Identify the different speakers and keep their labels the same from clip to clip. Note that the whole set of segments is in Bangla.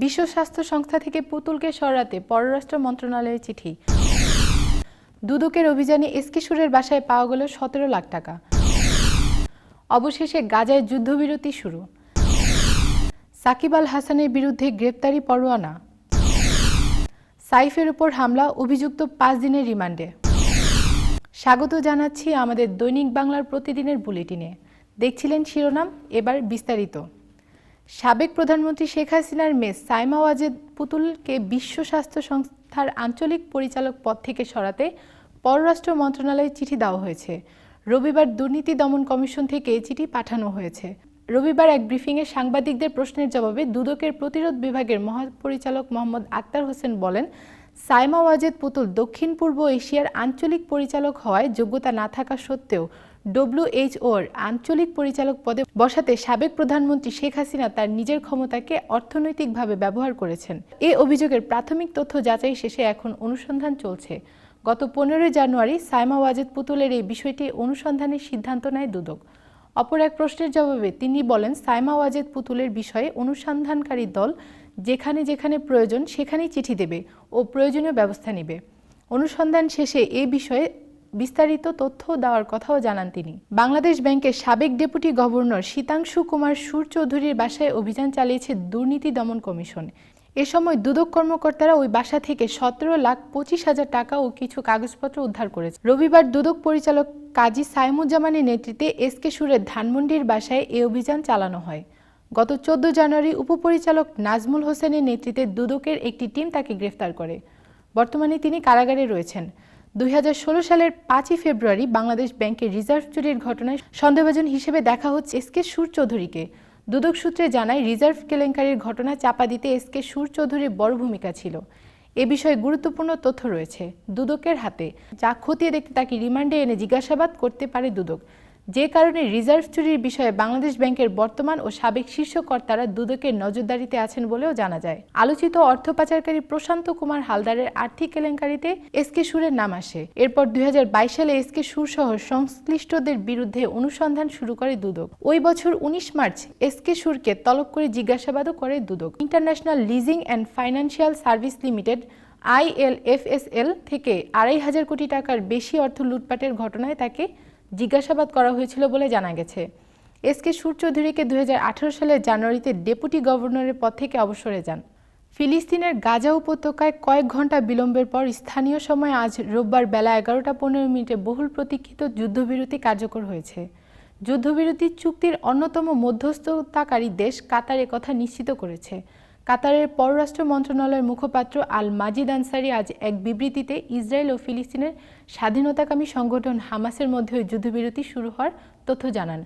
Speaker 1: বিশ্ব স্বাস্থ্য সংস্থা থেকে পুতুলকে সরাতে পররাষ্ট্র মন্ত্রণালয়ের চিঠি। দুদকের অভিযানে এসকে সুরের বাসায় পাওয়া গেল ১৭ লাখ টাকা। অবশেষে গাজায় যুদ্ধবিরতি শুরু। সাকিব আল হাসানের বিরুদ্ধে গ্রেপ্তারি পরোয়ানা। সাইফের উপর হামলা, অভিযুক্ত ৫ দিনের রিমান্ডে। স্বাগত জানাচ্ছি আমাদের দৈনিক বাংলার প্রতিদিনের বুলেটিনে। দেখছিলেন শিরোনাম, এবার বিস্তারিত। সাবেক প্রধানমন্ত্রী শেখ হাসিনার মেয়ে সাইমা ওয়াজেদ পুতুলকে বিশ্ব স্বাস্থ্য সংস্থার আঞ্চলিক পরিচালক পদ থেকে সরাতে পররাষ্ট্র মন্ত্রণালয়ে চিঠি দেওয়া হয়েছে। রবিবার দুর্নীতি দমন কমিশন থেকে চিঠি পাঠানো হয়েছে। রবিবার এক ব্রিফিংয়ে সাংবাদিকদের প্রশ্নের জবাবে দুদকের প্রতিরোধ বিভাগের মহাপরিচালক মোহাম্মদ আক্তার হোসেন বলেন, সাইমা ওয়াজেদ পুতুল দক্ষিণ পূর্ব এশিয়ার আঞ্চলিক পরিচালক হওয়ায় যোগ্যতা না থাকা সত্ত্বেও ডব্লিউএইচওর আঞ্চলিক পরিচালক পদে বসাতে সাবেক প্রধানমন্ত্রী শেখ হাসিনা তার নিজের ক্ষমতাকে অর্থনৈতিকভাবে ব্যবহার করেছেন। এই অভিযোগের প্রাথমিক তথ্য যাচাই শেষে এখন অনুসন্ধান চলছে। গত ১৫ জানুয়ারি সাইমা ওয়াজেদ পুতুলের এই বিষয়টি অনুসন্ধানের সিদ্ধান্ত নেয় দুদক। অপর এক প্রশ্নের জবাবে তিনি বলেন, সাইমা ওয়াজেদ পুতুলের বিষয়ে অনুসন্ধানকারী দল যেখানে যেখানে প্রয়োজন সেখানেই চিঠি দেবে ও প্রয়োজনীয় ব্যবস্থা নেবে। অনুসন্ধান শেষে এ বিষয়ে বিস্তারিত তথ্য দেওয়ার কথাও জানান তিনি। বাংলাদেশ ব্যাংকের সাবেক ডেপুটি গভর্নর শীতাংশু কুমার সুর চৌধুরীর বাসায় অভিযান চালিয়েছে দুর্নীতি দমন কমিশন। এ সময় দুদক কর্মকর্তারা ওই বাসা থেকে ১৭,২৫,০০০ টাকা ও কিছু কাগজপত্র উদ্ধার করেছে। রবিবার দুদক পরিচালক কাজী সাইমুজ্জামানের নেতৃত্বে এসকে সুরের ধানমন্ডির বাসায় এ অভিযান চালানো হয়। গত ১৪ জানুয়ারি উপপরিচালক নাজমুল হোসেনের নেতৃত্বে দুদকের একটি টিম তাকে গ্রেফতার করে। বর্তমানে তিনি কারাগারে রয়েছেন। ২০১৬ সালের ৫ই ফেব্রুয়ারি বাংলাদেশ ব্যাংকের রিজার্ভ চুরির ঘটনায় সন্দেহভাজন হিসেবে দেখা হচ্ছে এসকে সুর চৌধুরীকে। দুদক সূত্রে জানায়, রিজার্ভ কেলেঙ্কারির ঘটনা চাপা দিতে এসকে সুর চৌধুরীর বড় ভূমিকা ছিল। এ বিষয়ে গুরুত্বপূর্ণ তথ্য রয়েছে দুদকের হাতে, যা খতিয়ে দেখতে তাকে রিমান্ডে এনে জিজ্ঞাসাবাদ করতে পারে দুদক। যে কারণে রিজার্ভ চুরির বিষয়ে বাংলাদেশ ব্যাংকের বর্তমান ও সাবেক শীর্ষ কর্তারা দুদকের নজরদারিতে আছেন বলেও জানা যায়। আলোচিত অর্থ পাচারকারী প্রশান্ত কুমার হালদারের আর্থিক কেলেঙ্কারিতে এসকে সুরের নাম আসে। এরপর ২০২২ সালে এসকে সুর সহ সংশ্লিষ্টদের বিরুদ্ধে অনুসন্ধান শুরু করে দুদক। ওই বছর ১৯ মার্চ এসকে সুরকে তলব করে জিজ্ঞাসাবাদও করে Dudok. International leasing and financial service limited ILFSL থেকে ২৫০০ কোটি টাকার বেশি অর্থ লুটপাটের ঘটনায় তাকে জিজ্ঞাসাবাদ করা হয়েছিল বলে জানা গেছে। এসকে সুর চৌধুরীকে ২০১৮ সালের জানুয়ারিতে ডেপুটি গভর্নরের পদ থেকে অবসরে যান। ফিলিস্তিনের গাজা উপত্যকায় কয়েক ঘন্টা বিলম্বের পর স্থানীয় সময় আজ রোববার বেলা ১১টা ১৫ বহুল প্রতীক্ষিত যুদ্ধবিরতি কার্যকর হয়েছে। যুদ্ধবিরতি চুক্তির অন্যতম মধ্যস্থতাকারী দেশ কাতার একথা নিশ্চিত করেছে। কাতারের পররাষ্ট্র মন্ত্রণালয়ের মুখপাত্র আল মাজিদ আনসারি আজ এক বিবৃতিতে ইসরায়েল ও ফিলিস্তিনের স্বাধীনতাকামী সংগঠন হামাসের মধ্যে যুদ্ধবিরতি শুরু হওয়ার তথ্য জানান।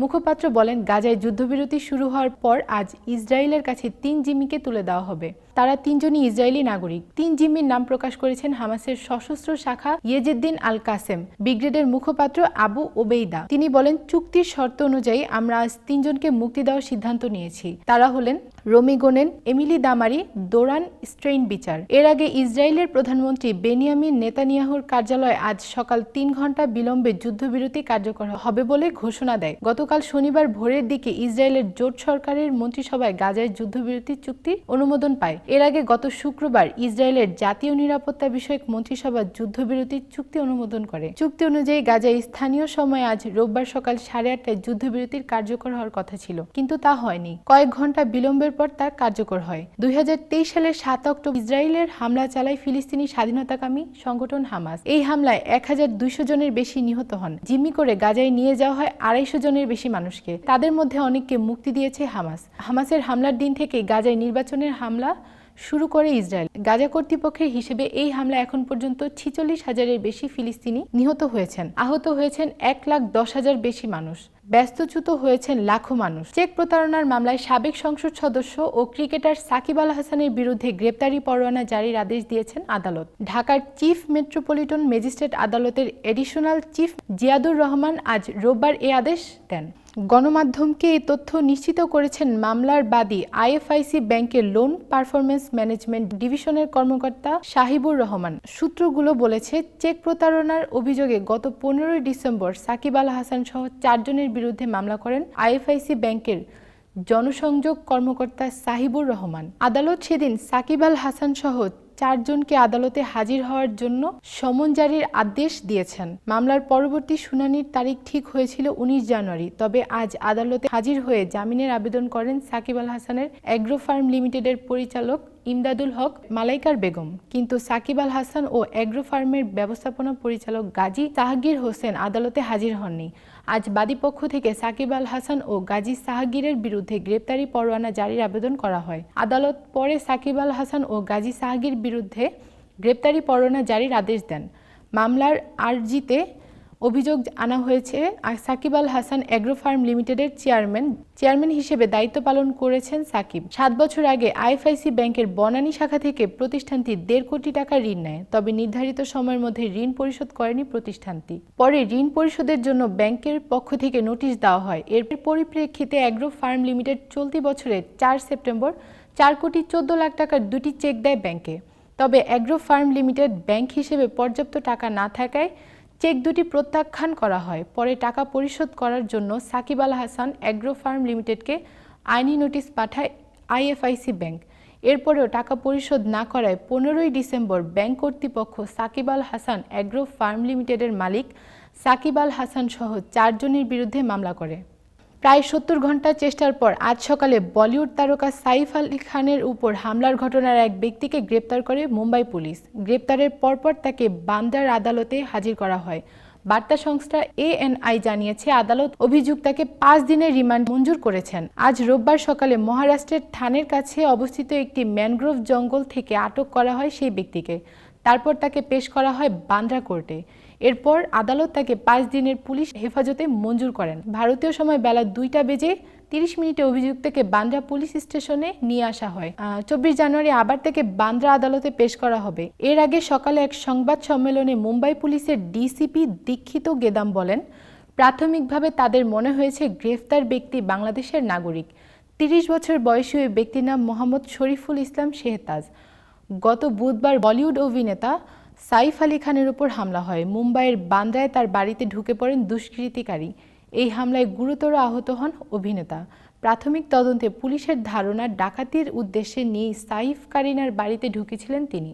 Speaker 1: মুখপাত্র বলেন, গাজায় যুদ্ধবিরতি শুরু হওয়ার পর আজ ইসরায়েলের কাছে ৩ জিম্মিকে তুলে দেওয়া হবে। তারা ৩ জনই ইসরায়েলি নাগরিক। ৩ জিম্মির নাম প্রকাশ করেছেন হামাসের সশস্ত্র শাখা ইয়েজেদ্দিন আল কাসেম ব্রিগেডের মুখপাত্র আবু ওবেইদা। তিনি বলেন, চুক্তির শর্ত অনুযায়ী আমরা আজ ৩ জনকে মুক্তি দেওয়ার সিদ্ধান্ত নিয়েছি। তারা হলেন রমি গোনেন, এমিলি দামারি, দোরান স্ট্রেইন বিচার। এর আগে ইসরায়েলের প্রধানমন্ত্রী বেনিয়ামিন নেতানিয়াহুর কার্যালয় আজ সকাল ৩ ঘন্টা বিলম্বে যুদ্ধবিরতি কার্যকর হবে বলে ঘোষণা দেয়। গতকাল শনিবার ভোরের দিকে ইসরায়েলের জোট সরকারের মন্ত্রিসভায় গাজায় যুদ্ধবিরতি চুক্তি অনুমোদন পায়। এর আগে গত শুক্রবার ইসরায়েলের জাতীয় নিরাপত্তা বিষয়ক মন্ত্রিসভা যুদ্ধবিরতির চুক্তি অনুমোদন করে। চুক্তি অনুযায়ী গাজায় স্থানীয় সময় আজ রোববার সকাল 8:30টায় যুদ্ধবিরতির কার্যকর হওয়ার কথা ছিল, কিন্তু তা হয়নি। কয়েক ঘন্টা বিলম্বের পর তা কার্যকর হয়। ২০২৩ সালের ৭ অক্টোবর ইসরায়েলের হামলা চালায় ফিলিস্তিনি স্বাধীনতাকামী সংগঠন হামাস। এই হামলায় ১,২০০ জনের বেশি নিহত হন। জিম্মি করে গাজায় নিয়ে যাওয়া হয় ২৫০ জনের বেশি মানুষকে। তাদের মধ্যে অনেককে মুক্তি দিয়েছে হামাস। হামাসের হামলার দিন থেকে গাজায় নির্বাচনের হামলা শুরু করে ইসরায়েল। গাজা কর্তৃপক্ষের হিসেবে এই হামলা এখন পর্যন্ত ৪৬,০০০-এর বেশি ফিলিস্তিনি নিহত হয়েছেন। আহত হয়েছেন ১,১০,০০০ বেশি মানুষ। ব্যস্তচ্যুত হয়েছেন লাখো মানুষ। চেক প্রতারণার মামলায় সাবেক সংসদ সদস্য ও ক্রিকেটার সাকিব আল হাসানের বিরুদ্ধে গ্রেপ্তারি পরোয়ানা জারির আদেশ দিয়েছেন আদালত। ঢাকার চিফ মেট্রোপলিটন ম্যাজিস্ট্রেট আদালতের এডিশনাল চিফ জিয়াদুর রহমান আজ রোববার এ আদেশ দেন। গণমাধ্যমকে এই তথ্য নিশ্চিত করেছেন মামলার বাদী আইএফআইসি ব্যাংকের লোন পারফরমেন্স ম্যানেজমেন্ট ডিভিশনের কর্মকর্তা শাহিবুর রহমান। সূত্রগুলো বলেছে, চেক প্রতারণার অভিযোগে গত ১৫ ডিসেম্বর সাকিব আল হাসান সহ ৪ জনের বিরুদ্ধে মামলা করেন আইএফআইসি ব্যাংকের জনসংযোগ কর্মকর্তা সাহিবুর রহমান। আদালত সেদিন সাকিব আল হাসান সহ 4 জনকে আদালতে হাজির হওয়ার জন্য সমন জারির আদেশ দিয়েছেন। মামলার পরবর্তী শুনানির তারিখ ঠিক হয়েছিল 19 জানুয়ারি। তবে আজ আদালতে হাজির হয়ে জামিনের আবেদন করেন সাকিব আল হাসানের অ্যাগ্রো ফার্ম লিমিটেডের পরিচালক ইমদাদুল হক মালাইকার বেগম। কিন্তু সাকিব আল হাসান ও অ্যাগ্রো ফার্মের ব্যবস্থাপনা পরিচালক গাজী জাহাঙ্গীর হোসেন আদালতে হাজির হননি। আজ বাদীপক্ষ থেকে সাকিব আল হাসান ও গাজী জাহাঙ্গীরের বিরুদ্ধে গ্রেপ্তারি পরোয়ানা জারির আবেদন করা হয়। আদালত পরে সাকিব আল হাসান ও গাজী জাহাঙ্গীর বিরুদ্ধে গ্রেপ্তারি পরোয়ানা জারির আদেশ দেন। মামলার আরজিতে অভিযোগ আনা হয়েছে সাকিব আল হাসান অ্যাগ্রো ফার্ম লিমিটেডের চেয়ারম্যান হিসেবে দায়িত্ব পালন করেছেন সাকিব। 7 বছর আগে আইএফআইসি ব্যাংকের বনানী শাখা থেকে প্রতিষ্ঠানটি 1.5 কোটি টাকা ঋণ নেয়। তবে নির্ধারিত সময়ের মধ্যে ঋণ পরিশোধ করেনি প্রতিষ্ঠানটি। পরে ঋণ পরিশোধের জন্য ব্যাংকের পক্ষ থেকে নোটিশ দেওয়া হয়। এর পরিপ্রেক্ষিতে অ্যাগ্রো ফার্ম লিমিটেড চলতি বছরের 4 সেপ্টেম্বর 4,14,00,000 টাকার 2টি চেক দেয় ব্যাংকে। তবে অ্যাগ্রো ফার্ম লিমিটেড ব্যাংক হিসেবে পর্যাপ্ত টাকা না থাকায় চেক দুটি প্রত্যাখ্যান করা হয়। পরে টাকা পরিশোধ করার জন্য সাকিব আল হাসান অ্যাগ্রো ফার্ম লিমিটেডকে আইনি নোটিশ পাঠায় আইএফআইসি ব্যাংক। এরপরেও টাকা পরিশোধ না করায় 15 ডিসেম্বর ব্যাংক কর্তৃপক্ষ সাকিব আল হাসান অ্যাগ্রো ফার্ম লিমিটেডের মালিক সাকিব আল হাসান সহ 4 জনের বিরুদ্ধে মামলা করে। প্রায় 70 ঘন্টা চেষ্টার পর আজ সকালে বলিউড তারকা সাইফ আলী খানের উপর হামলার ঘটনার এক ব্যক্তিকে গ্রেপ্তার করে মুম্বাই পুলিশ। গ্রেপ্তারের পরপর তাকে বান্দ্রার আদালতে হাজির করা হয়। বার্তা সংস্থা ANI জানিয়েছে, আদালত অভিযুক্তকে 5 দিনের রিমান্ড মঞ্জুর করেছেন। আজ রোববার সকালে মহারাষ্ট্রের থানের কাছে অবস্থিত একটি ম্যানগ্রোভ জঙ্গল থেকে আটক করা হয় সেই ব্যক্তিকে। তারপর তাকে পেশ করা হয় বান্দ্রা কোর্টে। এরপর আদালত তাকে 5 দিনের পুলিশ হেফাজতে মঞ্জুর করেন। ভারতীয় সময় বেলা 2:30 অভিযুক্তকে বান্দ্রা পুলিশ স্টেশনে নিয়ে আসা হয়। 24 জানুয়ারি আবার তাকে বান্দ্রা আদালতে পেশ করা হবে। এর আগে সকালে এক সংবাদ সম্মেলনে মুম্বাই পুলিশের ডিসিপি দীক্ষিত গেদাম বলেন, প্রাথমিকভাবে তাদের মনে হয়েছে গ্রেফতার ব্যক্তি বাংলাদেশের নাগরিক। 30 বছর বয়সী ওই ব্যক্তির নাম মোহাম্মদ শরীফুল ইসলাম শেহতাজ। গত বুধবার বলিউড অভিনেতা সাইফ আলী খানের উপর হামলা হয়। মুম্বাইয়ের বান্দ্রায় তার বাড়িতে ঢুকে পড়েন দুষ্কৃতিকারী। এই হামলায় গুরুতর আহত হন অভিনেতা। প্রাথমিক তদন্তে পুলিশের ধারণা ডাকাতির উদ্দেশ্যে নিয়ে সাইফ কারিনার বাড়িতে ঢুকেছিলেন তিনি।